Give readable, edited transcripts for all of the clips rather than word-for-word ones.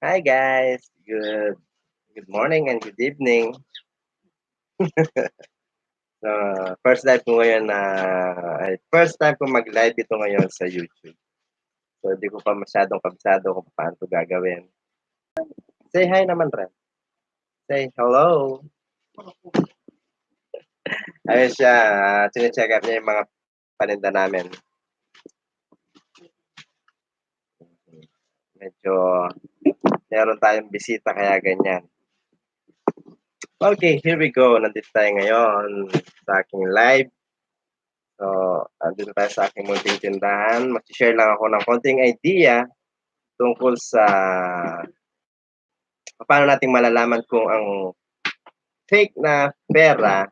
Hi guys, good morning and good evening. So, first time ko mag-live ito ngayon sa YouTube. So, hindi ko pa masyadong kabisado kung paano ito gagawin. Say hi naman, Ren. Say hello. Ayun siya, chine-check up niya yung mga paninda namin. Medyo meron tayong bisita kaya ganyan. Okay, here we go. Nandito tayo ngayon sa aking live. So, andito tayo sa aking munting tindahan. Mag-share lang ako ng konting idea tungkol sa paano natin malalaman kung ang fake na pera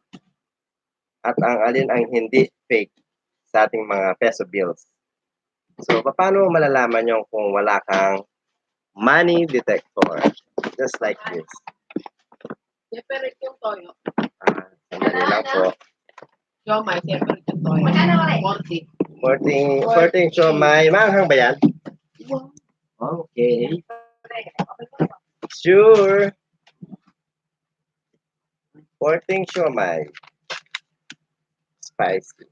at ang alin ang hindi fake sa ating mga peso bills. So, paano malalaman yung kung wala kang money detector? Just like this. Separate yung toyo. Sandali lang po. Siomay, separate yung toyo. 40. 14 siomay. Maanghang ba yan? Okay. Sure. 14 siomay. Spicy.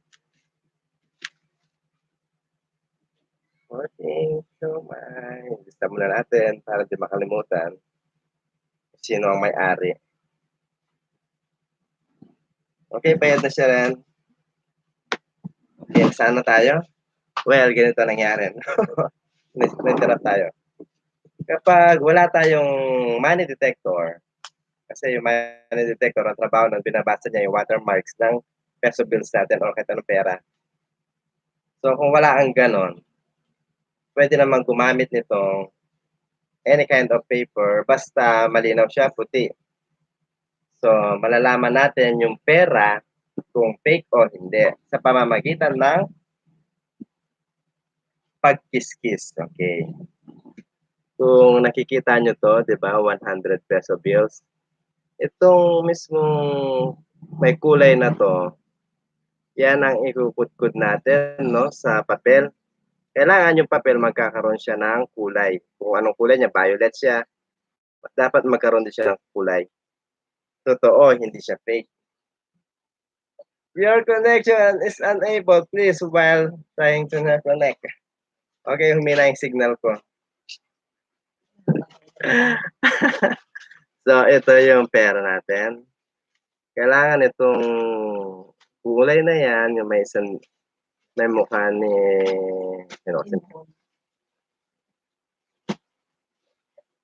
14 siomay. Lista muna natin para di makalimutan sino ang may-ari. Okay, bayad na siya rin. Okay, saan na tayo? Well, ganito nangyari. Interrupt tayo. Kapag wala tayong money detector, kasi yung money detector, ang trabaho ng binabasa niya yung watermarks ng peso bills natin o kahit anong pera. So, kung wala ang ganon, pwede naman gumamit nitong any kind of paper, basta malinaw siya, puti. So, malalaman natin yung pera kung fake o hindi sa pamamagitan ng pagkiskis. Okay. Kung nakikita nyo to, di ba, 100 peso bills. Itong mismong may kulay na to, yan ang ikukudkud natin no, sa papel. Kailangan yung papel magkakaroon siya ng kulay. Kung anong kulay niya, violet siya, dapat magkaroon din siya ng kulay. Totoo, hindi siya fake. Your connection is unable, please, while trying to connect. Okay, humina yung signal ko. So, ito yung pera natin. Kailangan itong kulay na yan, yung may mukha ni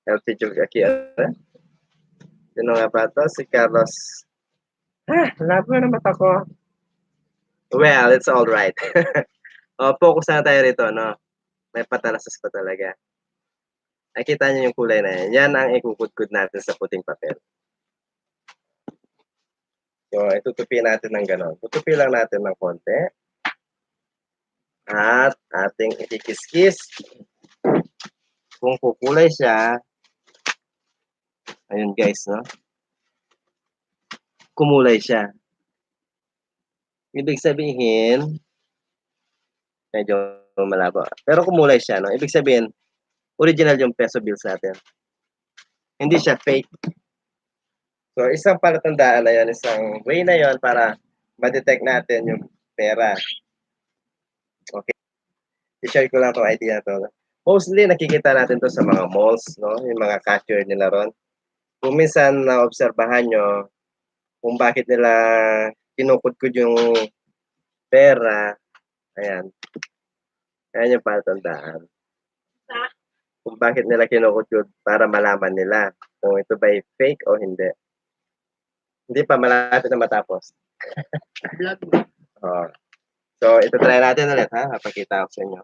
LP Jugaki. Sino nga ba to? Si Carlos. Labo na mata ko. Well, it's all right. Focus na tayo rito, no? May patalasas pa talaga. Nakita niyo yung kulay na yan. Yan ang ikukudkud natin sa puting papel. So, itutupi natin ng ganon. Tutupi lang natin ng konti. At ating ikikiskis. Kung kukulay siya, ayun guys, no? Kumulay siya. Ibig sabihin, medyo malabo. Pero kumulay siya, no? Ibig sabihin, original yung peso bills natin. Hindi siya fake. So, isang palatandaan na yan, isang way na yon para ma-detect natin yung pera. Okay. I-share ko lang itong idea na to. Mostly, nakikita natin to sa mga malls, no? Yung mga cashier nila ron. Kung minsan na-obserbahan nyo kung bakit nila kinukudkud yung pera, ayan. Ayan yung palatandaan. Kung bakit nila kinukudkud para malaman nila kung ito ba fake o hindi. Hindi pa, malapit na matapos. Oh. So, ito try natin ulit, ha? Papakita ko sa inyo.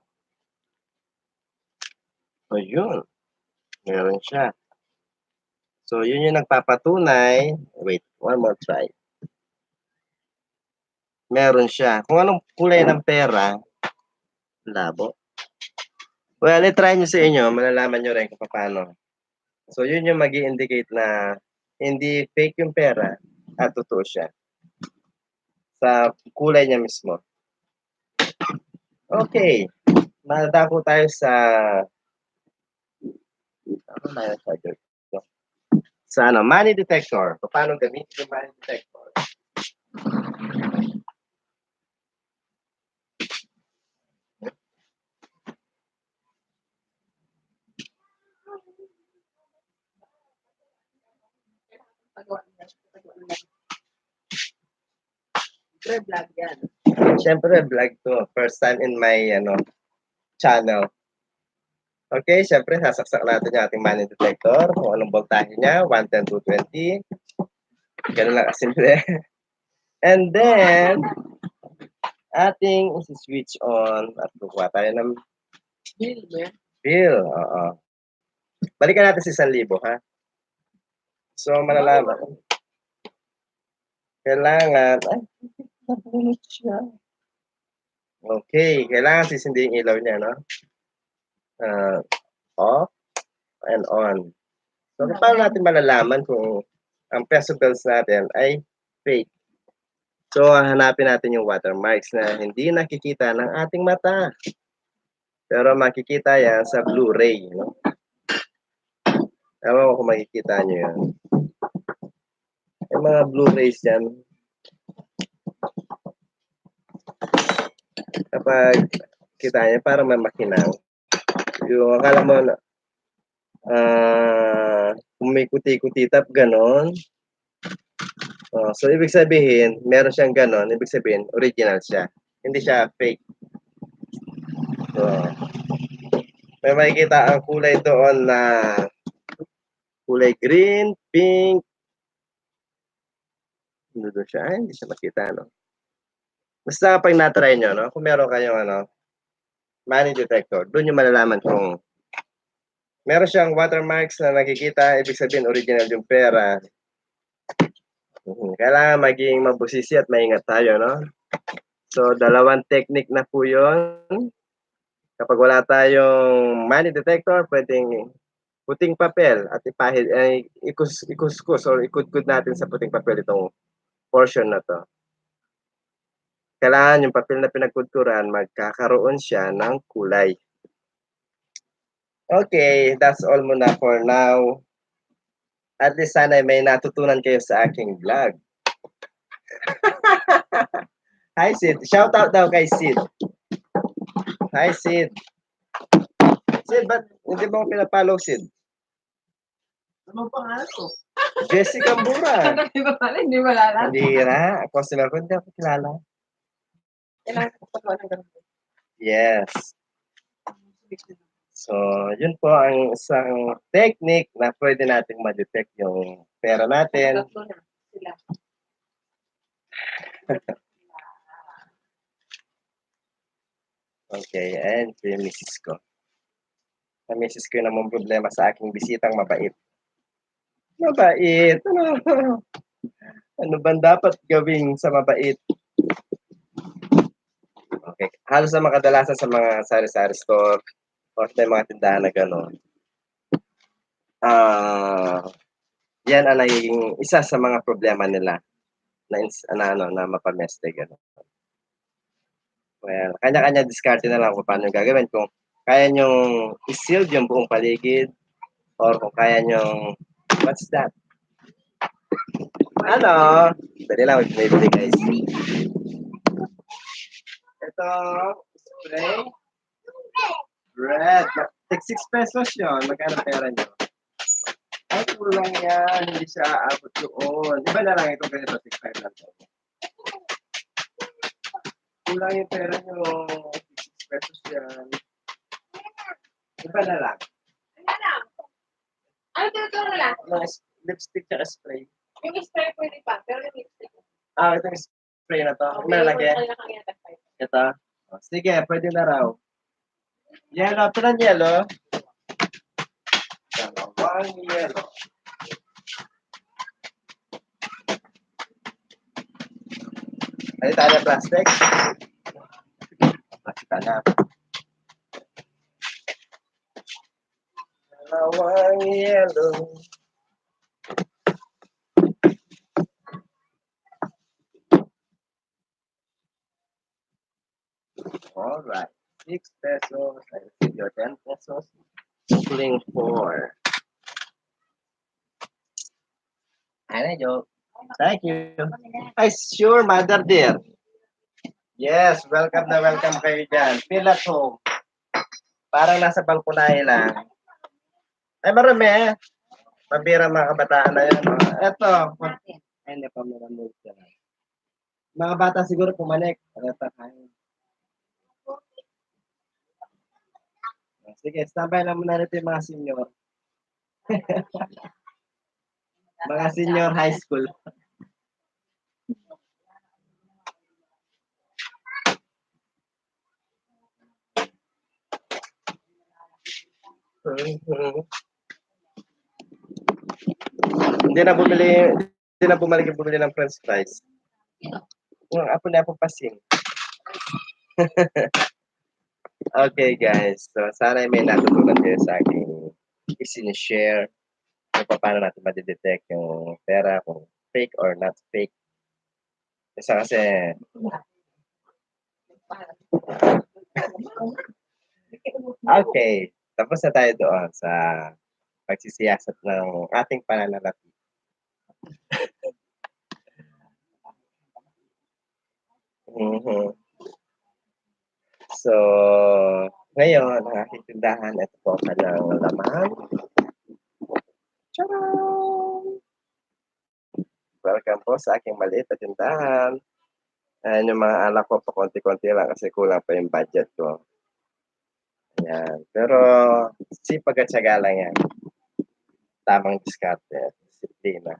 So, yun. Meron siya. So, yun yung nagpapatunay. Wait, one more try. Meron siya. Kung anong kulay ng pera, labo. Well, i-try nyo sa inyo. Malalaman nyo rin kung paano. So, yun yung mag-i-indicate na hindi fake yung pera at totoo siya. Sa kulay niya mismo. Okay. Madako tayo sa Ako na yung charger ko. Sa ano, money detector. Paano gamitin yung money detector? Siyempre, vlog yan. Siyempre, vlog to. First time in my channel. Okay, siyempre, sasaksak natin yung ating money detector. Kung anong voltahe niya, 110, 220. Ganun lang kasimple. And then, ating switch on at kukuha tayo ng Bill, man. bill. Oo. Balikan natin sa 1,000, ha? So, malalaman. Kailangan, ay, nabunot siya. Okay, kailangan sisindi yung ilaw niya, no? Off and on. So, paano natin malalaman kung ang peso bills natin ay fake? So, hanapin natin yung watermarks na hindi nakikita ng ating mata. Pero makikita yan sa Blu-ray, no? Ewan ko kung makikita nyo yan. Yung mga Blu-rays yan, kapag kita niya, parang may makinang. Yung akala mo na, kung may kuti-kuti-tap, ganon. So, ibig sabihin, meron siyang ganon, ibig sabihin, original siya. Hindi siya fake. So, may makikita ang kulay doon na kulay green, pink. Hindi doon siya. Ay, hindi siya makita, no? Basta pag na-try nyo, no? Kung meron kayong, money detector, doon yung malalaman kung meron siyang watermarks na nakikita, ibig sabihin, original yung pera. Kailangan maging mabusisi at maingat tayo, no? So, dalawang technique na po yun. Kapag wala tayong money detector, pwedeng puting papel at ipahid, ikuskus or ikudkud natin sa puting papel itong portion na to. Kailangan yung papel na pinagkudkuran, magkakaroon siya ng kulay. Okay, that's all muna for now. At least sana may natutunan kayo sa aking vlog. Hi Sid, shout out daw kay Sid. Hi Sid. Sid, ba't hindi mo pinapollow Sid? Ano pangalan ko? Jessica Mbura. Hindi ba pala? Hindi mo lala? Hindi na. Customer ko, hindi ako kilala. Kailangan ko pagawa ng ganun. Yes. So, yun po ang isang technique na pwede nating ma-detect yung pera natin. Tatlo na sila. Okay, and yung misis ko. Ang misis ko yung namang problema sa aking bisitang mabait. Mabait? Ano bang dapat gawing sa mabait? Okay, halos na makadalasan sa mga sari-sari store o sa mga tindahan na gano'n. Yan ang nagiging isa sa mga problema nila na mapameste gano'n. Well, kanya-kanya diskarte na lang kung paano yung gagawin. Kung kaya nyong i-sealed yung buong paligid or kung kaya nyong, what's that? Ano? Dali lang, may bili guys. Ito, spray. Red. Take 6 pesos yun. Magkano pera nyo? Ay, kulang yan. Hindi siya aabot doon. Iba na lang ito ganito, 6.5 lang to. Kulang yung pera nyo. 6 pesos yan. Iba na lang. Ano na? Ano tinuturo nila? Mga lipstick at spray. Yung spray pwede pa, pero yung lipstick. Ito yung spray na to. Ano malaki? Ito. Sige, pwede na raw. Yellow. Pilang yellow? Dalawang yellow. Ano tayo plastic? Plastic na. Dalawang yellow. Alright. 6 pesos. I receive your 10 pesos. Including 4. Ano, joke. Thank you. Ay, sure, mother dear. Yes, welcome na welcome kayo dyan. Feel at home. Parang nasa balkonahe lang. Ay, marami. Pabira mga kabataan na yun. Eto. Ay, hindi pa maramig ka. Mga bata siguro pumanik. Eto, kain. Sige, standby lang muna natin yung mga senior. Mga senior high school. Hindi na bumalik yung bumili ng french fries. Yung apo na po pasing. Okay guys, so sana may natutunan kayo sa aking isinishare kung paano natin madidetect yung pera, kung fake or not fake. Isa kasi, okay, tapos na tayo doon sa pagsisiyasat ng ating pananalapi. So, ngayon, ang aking tindahan, ito po kanyang laman. Tcharam! Welcome po sa aking maliit na tindahan. Ayan yung mga alak ko, pakonti-konti lang kasi kulang pa yung budget ko. Ayan. Pero, sipag at syaga lang yan. Tamang diskarte, disiplina.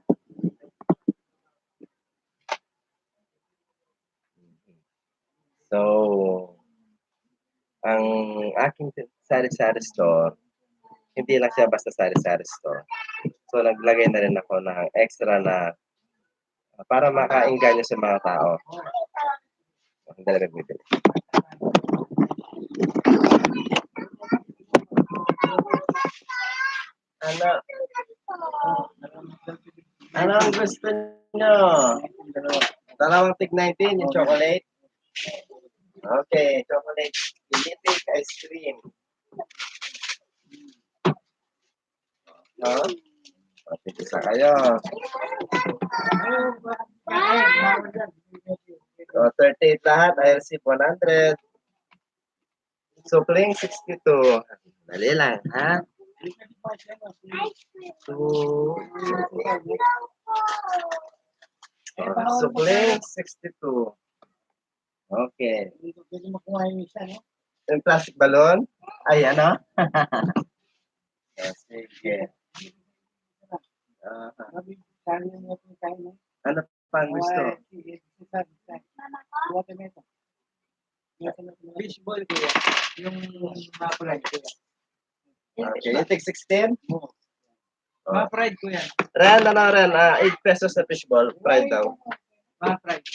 So, ang aking sari-sari store, hindi lang siya basta sari-sari store. So, naglagay na rin ako ng extra na para makainganyo sa mga tao. Hindi na nagbibili. Ano? Ano ang gusto nyo? Dalawang tig 19, yung chocolate? Okay, chocolate. Limited ice cream. No? Okay, isa kayo. So, 38 lahat. I receive 100. Supling 62. Dali lang, ha? 2. Supling 62. Okay. Yung plastic balloon? Ay, ano? Sige. Ano pa ang gusto? Fishball ko yan. Yung ma-fried ko yan. Okay, you take 16? Ma-fried ko yan. Ren, 8 pesos na fishball. Fried daw. Ma-fried.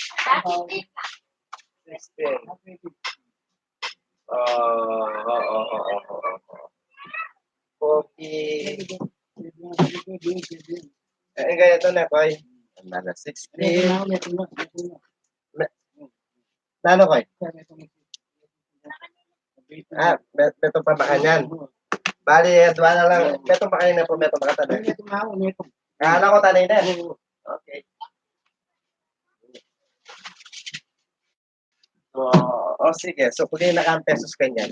16. Oh. Coffee. Ganito na, Koy. 16. Nano, Koy? Beto pa ba kanyan? Bali, dua na lang. Beto pa kanyan na po, beto pa katabi. Kala ko tanay na. Okay. Sige. Sukuling na kang pesos kanyan.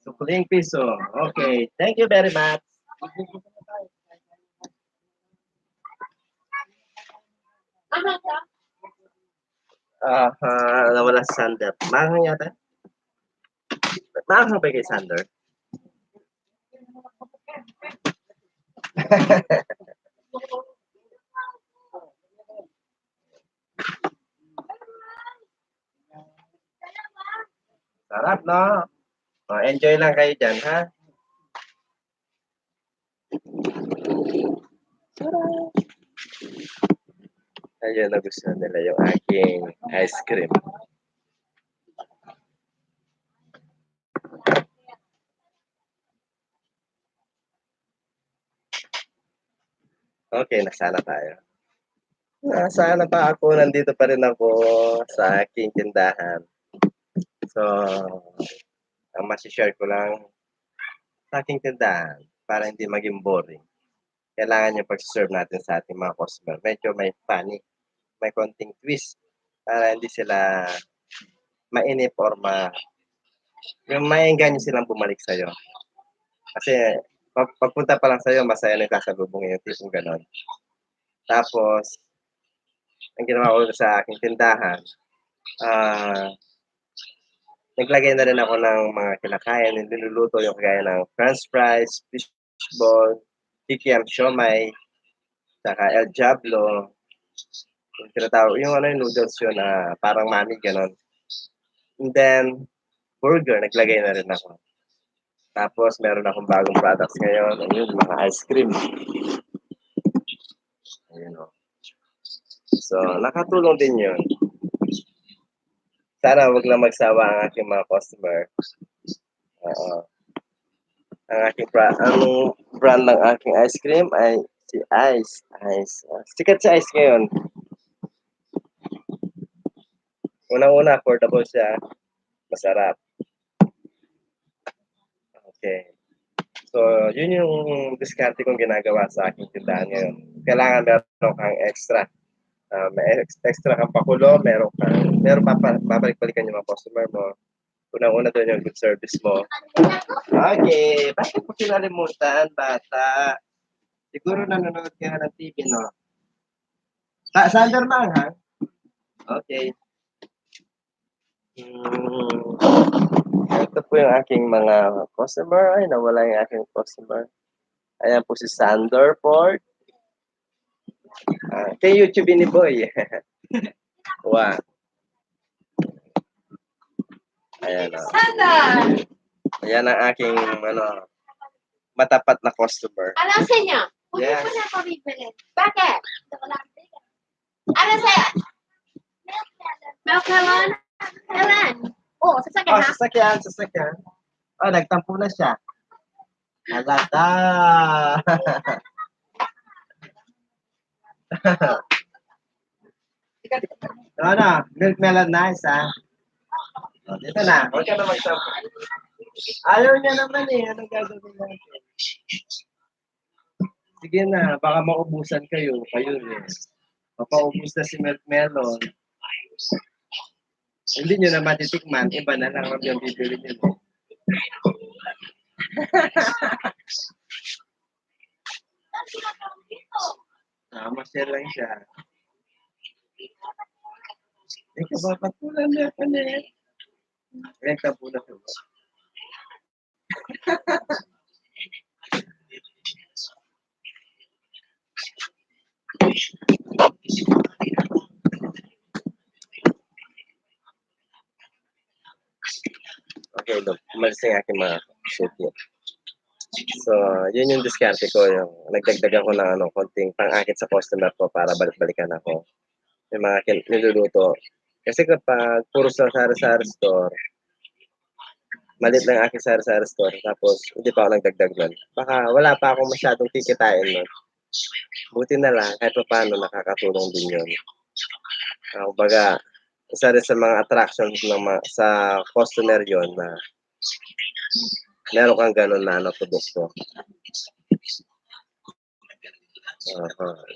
Sukuling piso. Okay. Thank you very much. Nawala si Sander. Mahang yata? Mahang ba kay Sander? Sarap, no? Enjoy lang kayo dyan, ha? Ayun, nagustuhan nila yung aking ice cream. Okay, nasana tayo. Nasana pa ako, nandito pa rin ako sa aking tindahan. So, ang masishare ko lang sa aking tindahan para hindi maging boring. kailangan yung pag-serve natin sa ating mga customer. Medyo may funny, may konting twist para hindi sila mainip or yung maengganyo silang bumalik sa'yo. Kasi pagpunta pa lang sa'yo, masaya na yung kasalubong yung tipong ganon. Tapos, ang ginawa ko sa aking tindahan, naglagay na rin ako ng mga kinakain, yung niluluto yung kagaya ng french fries, fishball, kikiam siomai, saka El Diablo, yung tinatawag, yung ano yung noodles yun na parang mami, ganon. And then, burger, naglagay na rin ako. Tapos, meron akong bagong products ngayon, ayun, mga ice cream. Ayun o. So, nakatulong din yun. Sana wag lang magsawa ang aking mga customer. Oo. Ang brand ng aking ice cream ay si Ice. Sikat si Ice ngayon. Unang-una, affordable siya. Masarap. Okay. So, yun yung diskarte kong ginagawa sa aking tindahan ngayon. Kailangan meron kang extra. May extra kang pakulo, meron babalik-balikan yung mga customer mo. Unang-una doon yung good service mo. Okay, bakit mo kinalimutan, bata? Siguro nanonood ka ng TV, no? Sander Mang, ha? Okay. Ito po yung aking mga customer. Ay, nawala yung aking customer. Ayan po si Sander Ford. Kay YouTube ni Boy. Wow. Ayan o. Sander! Ayan ang aking matapat na customer. Ano sa inyo? Yes. Hindi ko na ako bibili. Bakit? Ano sa'yo? Milk melon? Melon? Oo, sasakyan ha? Sasakyan. Nagtampo na siya. Halata. Milk melon nice, ha? Dito na. Huwag ka na magtampo. Ayaw niya naman eh. Anong gagawin natin? Sige na. Baka maubusan kayo. Kayo eh. Mapaubos na si milk melon. Hindi nyo na matitikman. Iba na lang yung bibili nyo. Masaya lang siya. Ikaw ba patulan na pa na eh? Nagtapo na siya. Okay, look. Umalis yung aking mga shoot yun. So, yun yung diskarte ko. Yung nagdagdagan ko ng konting pang-akit sa customer ko para balik-balikan ako. Yung mga niluluto. Kasi kapag puro sa sari-sari store, malit lang aking sari-sari store, tapos hindi pa ako nagdagdag nun. Baka wala pa akong masyadong kikitain nun. Buti na lang, kahit pa paano nakakatulong din yun. Kumbaga, isa rin sa mga attractions sa customer yun na meron kang ganun na produkto.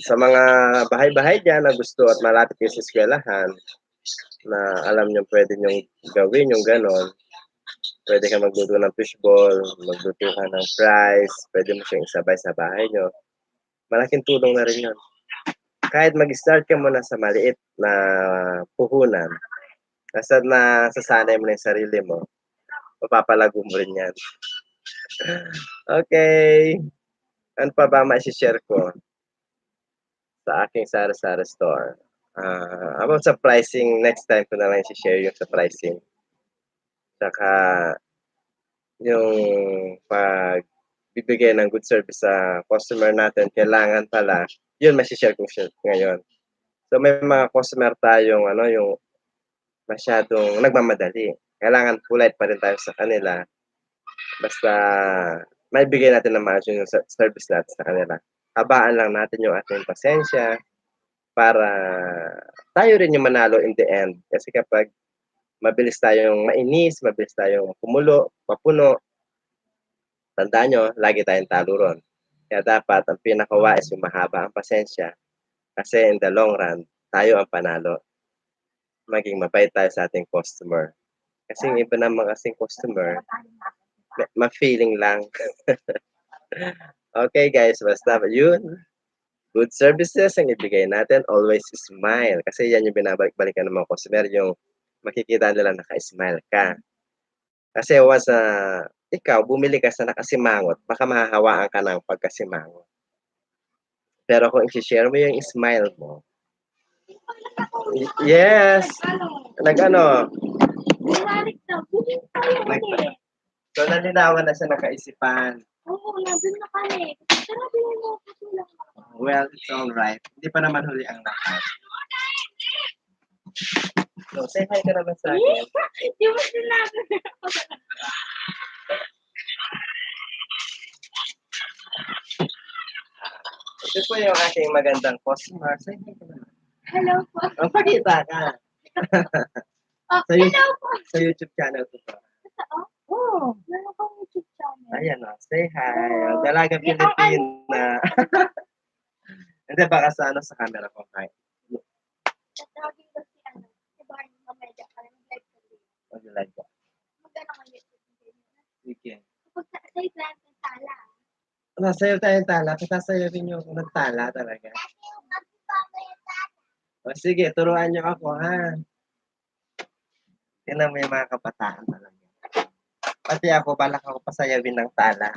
Sa mga bahay-bahay dyan na gusto at malapit kayo sa eskwelahan, na alam nyo pwede nyo gawin yung ganon, pwede ka magluto ng fishball, magluto ka ng fries, pwede mo siyang isabay sa bahay nyo. Malaking tulong na rin yun. Kahit mag-start ka muna sa maliit na puhunan, basta na sasanay mo na yung sarili mo, mapapalago mo rin yan. Okay. Ano pa ba ma-share ko sa aking sari-sari store? About sa pricing, next time ko na lang i-share yung sa pricing. Saka yung pagbibigay ng good service sa customer natin, kailangan pala, yun ma-share ko ngayon. So may mga customer tayong yung masyadong nagmamadali. Kailangan polite pa rin tayo sa kanila. Basta may bigay natin ng maayos yung service natin sa kanila. Habaan lang natin yung ating pasensya para tayo rin yung manalo in the end. Kasi kapag mabilis tayong mainis, mabilis tayong kumulo, mapuno, tandaan nyo, lagi tayong talo ron. Kaya dapat ang pinakawais yung mahaba ang pasensya kasi in the long run, tayo ang panalo. Maging mabait tayo sa ating customer. Kasi yung iba naman kasing customer, ma-feeling lang. Okay guys, basta yun. Good services ang ibigay natin. Always smile. Kasi yan yung binabalik-balikan ng mga customer, yung makikita nila naka-smile ka. Kasi once na ikaw, bumili ka sa nakasimangot, baka mahahawaan ka ng pagkasimangot. Pero kung i-share mo yung smile mo, yes, nag-ano, so nalinawan na siya ng kaisipan. Oo, nandun na kami. Tara, bilhin mo ako lang. Well, it's alright. Hindi pa naman huli ang lahat. So, say hi ka naman sa akin. Di mo sinabi. Ito po yung aking magandang customer. Say hi ka naman. Hello po. Ang pakita ka. Oh, Sa hello po. Sa YouTube channel ko pa. Oh, meron kang YouTube channel. Ayan o, say hi. Ang Dalaga Pilipina. Hindi, baka sa ano sa camera ko. Hi. Tatawagin ko si ano, si Barney Mamedya para mag-live ko din. Would you like that? Magkano ang YouTube video? Sige. Kapag sa plan ng tala. Nasayaw tayong tala. Patasayaw rin yung nagtala talaga. O sige, turuan niyo ako, ha? Tingnan mo yung mga kabataan talaga. Pati ako, balak ako pasayawin ng tala.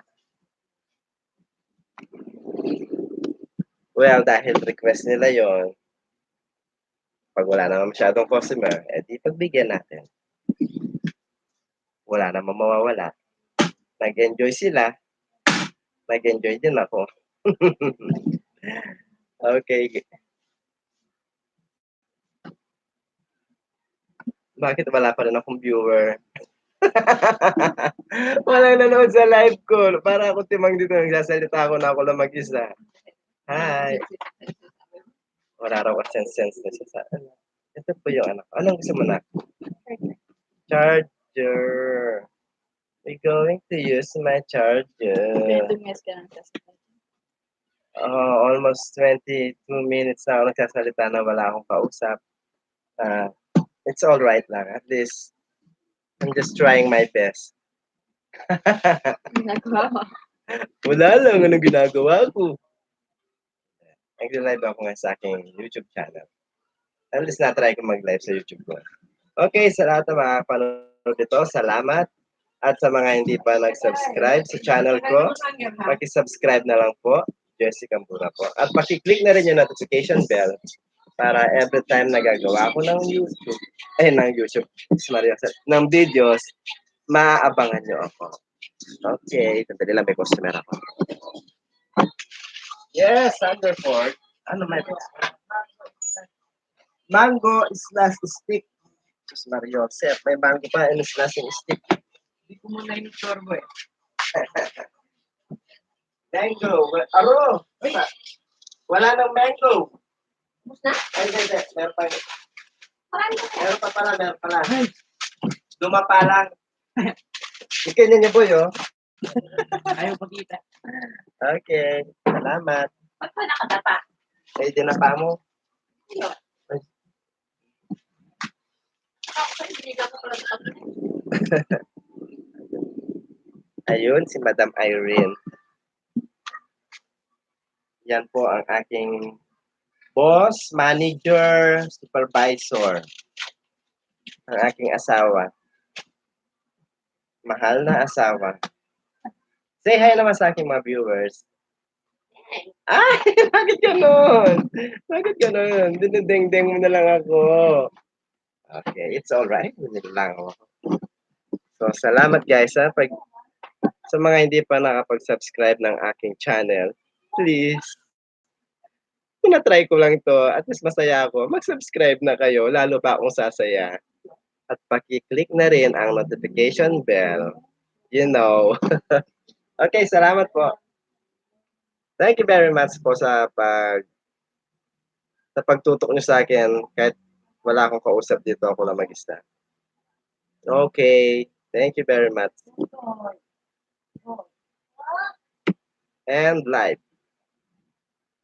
Well, dahil request nila yon, pag wala naman masyadong customer, di pagbigyan natin. Wala naman mawawala. Nag-enjoy sila. Nag-enjoy din ako. Okay. Bakit wala pa rin akong viewer? Walang nanood sa live ko. Para ako timang dito. Nagsasalita ako na ako lang mag-isa. Hi. Wala raw sense na siya sa ano. Ito po yung anak. Anong gusto mo na? Charger. We're going to use my charger. Almost 22 minutes na ako nagsasalita na wala akong kausap. It's all right lang. At least, I'm just trying my best. Wala lang. Anong ginagawa ko? Nag-live ako nga sa aking YouTube channel. At least na-try ko mag-live sa YouTube ko. Okay, sa lahat ng mga panonood dito, salamat. At sa mga hindi pa nag-subscribe sa channel ko, paki-subscribe na lang po. Jesse Campura po. At paki-click na rin yung notification bell para every time nagagawa ako ng YouTube, ng videos, maaabangan nyo ako. Okay, sandali lang, may customer ako. Yes, Thunderford. Ano may mango slash stick. Diyos Mario, Seth, may mango pa and slash stick. Hindi ko muna inutorbo eh. Mango. Aro! Wala nang mango. Basta? Ay, hindi. Meron pa. Parang Meron pa pala, meron pala. Dumapa lang. Ikin niyo boy, oh. Ayaw pakita. Okay. Salamat. Ba't pa nakadapa? Ay, dinapa mo. Ayun. Ay. Ako, hindi ka pala Ayun, si Madam Irene. Yan po ang aking boss, manager, supervisor. Ang aking asawa. Mahal na asawa. Say hi naman sa aking mga viewers. Ay, bakit ganun? Bakit ganun? Dinideng-deng mo na lang ako. Okay, it's alright. Dinideng lang ako. So, salamat guys ha. Sa mga hindi pa nakapag-subscribe ng aking channel, please, tinatry ko lang to. At least masaya ako. Mag-subscribe na kayo. Lalo pa akong sasaya. At paki-click na rin ang notification bell. You know. Okay, salamat po. Thank you very much po sa pagtutok niyo sa akin kahit wala akong kausap dito, ako lang mag-isa. Okay, thank you very much. And live.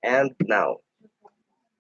And now.